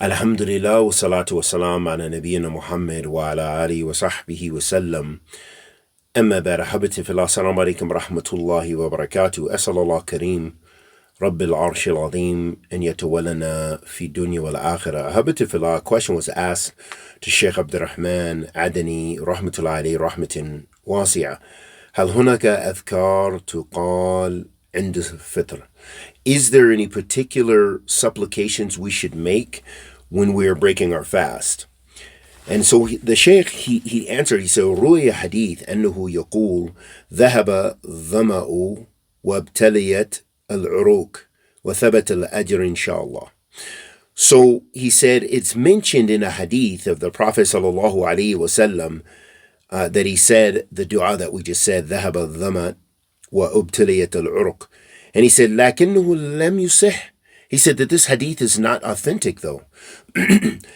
Alhamdulillah wa salatu wa salam ala nabiyyina Muhammad wa ala alihi wa sahbihi wa sallam. أما بعد أحبتي في الله السلام عليكم ورحمة الله وبركاته. أسأل الله كريم رب العرش العظيم أن يتولنا في الدنيا والآخرة. أحبتي في الله, a question was asked to Sheikh Abdurrahman Adani رحمة الله عليه رحمة واسعة. هل هناك أذكار تقال عند الفطر? Is there any particular supplications we should make when we are breaking our fast? And so the Shaykh, he answered, he said, روي حديث أنه يقول ذهب الظمأ وابتليت العروق وثبت الأجر إن شاء الله. So he said, it's mentioned in a hadith of the Prophet sallallahu alaihi wasallam that he said the dua that we just said, ذهب الظمأ وابتليت العروق. And he said, لكنه لم يصح. He said that this hadith is not authentic though.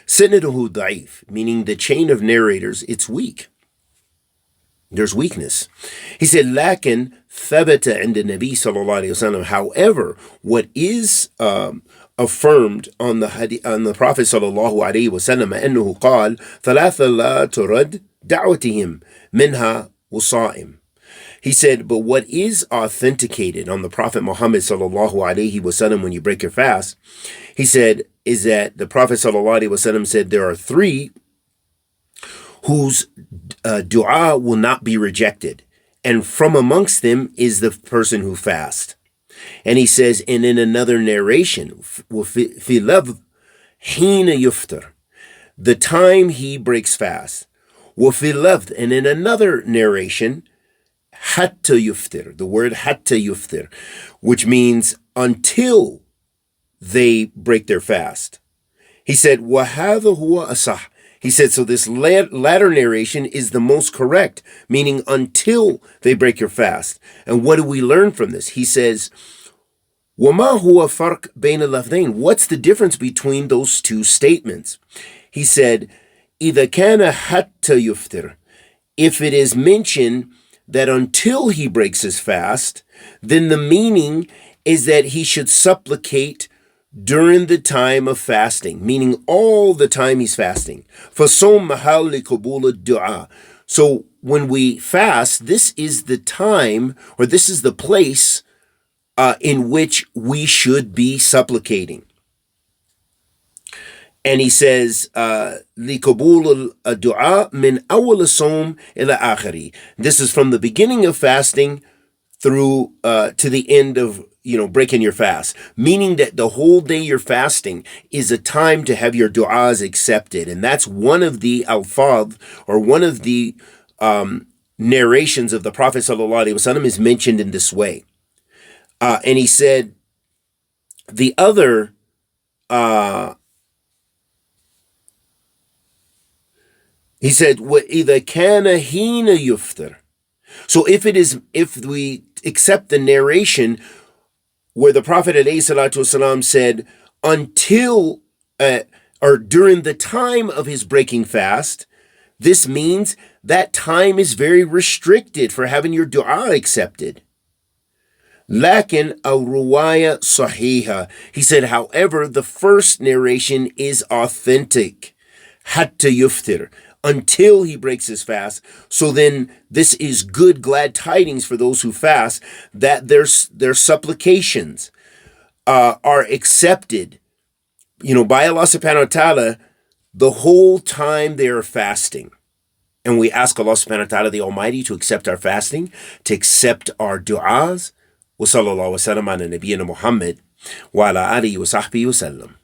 سنده ضعيف, meaning the chain of narrators, it's weak. There's weakness. He said, لكن ثبت عند النبي صلى الله عليه وسلم. However, what is affirmed on the Prophet صلى الله عليه وسلم أنه قال ثلاثة لا ترد دعوتهم منها وصائم. He said, but what is authenticated on the Prophet Muhammad sallallahu alaihi wasallam when you break your fast, he said, is that the Prophet sallallahu alaihi wasallam said there are three whose dua will not be rejected, and from amongst them is the person who fasts. And he says, and in another narration, في لفظ حين يفطر, the time he breaks fast. وفي لفظ, and in another narration, حتى يفطر, the word حتى يفطر, which means until they break their fast. He said, وهذا هو أصح. He said, so this latter narration is the most correct, meaning until they break your fast. And what do we learn from this? He says, وما هو فرق بين اللفظين? What's the difference between those two statements? He said, إذا كان حتى يفطر, if it is mentioned that until he breaks his fast, then the meaning is that he should supplicate during the time of fasting, meaning all the time he's fasting. فَصَوْمْ مَحَلِّ قَبُولِ الدُّعَاء. So when we fast, this is the time, or this is the place in which we should be supplicating. And he says, لِقَبُولِ الدُّعَاء مِنْ أَوَّلِ الصَّوْمِ إِلَى آخِرِهِ. This is from the beginning of fasting through to the end of, breaking your fast. Meaning that the whole day you're fasting is a time to have your du'as accepted. And that's one of the alfadh, or one of the narrations of the Prophet sallallahu alaihi wasallam is mentioned in this way. And he said, the other he said, وَإِذَا كَانَ حِينَ يُفْطِرُ. So if we accept the narration where the Prophet ﷺ said, until, or during the time of his breaking fast, this means that time is very restricted for having your dua accepted. لكن الرواية صحيحة. He said, however, the first narration is authentic. حتى يفطر, until he breaks his fast. So then this is good, glad tidings for those who fast, that their supplications are accepted, by Allah subhanahu wa ta'ala the whole time they are fasting. And we ask Allah subhanahu wa ta'ala the Almighty to accept our fasting, to accept our du'as. Wa sallallahu wa sallam ala nabiyyina Muhammad wa ala alihi wa sahbihi wa sallam.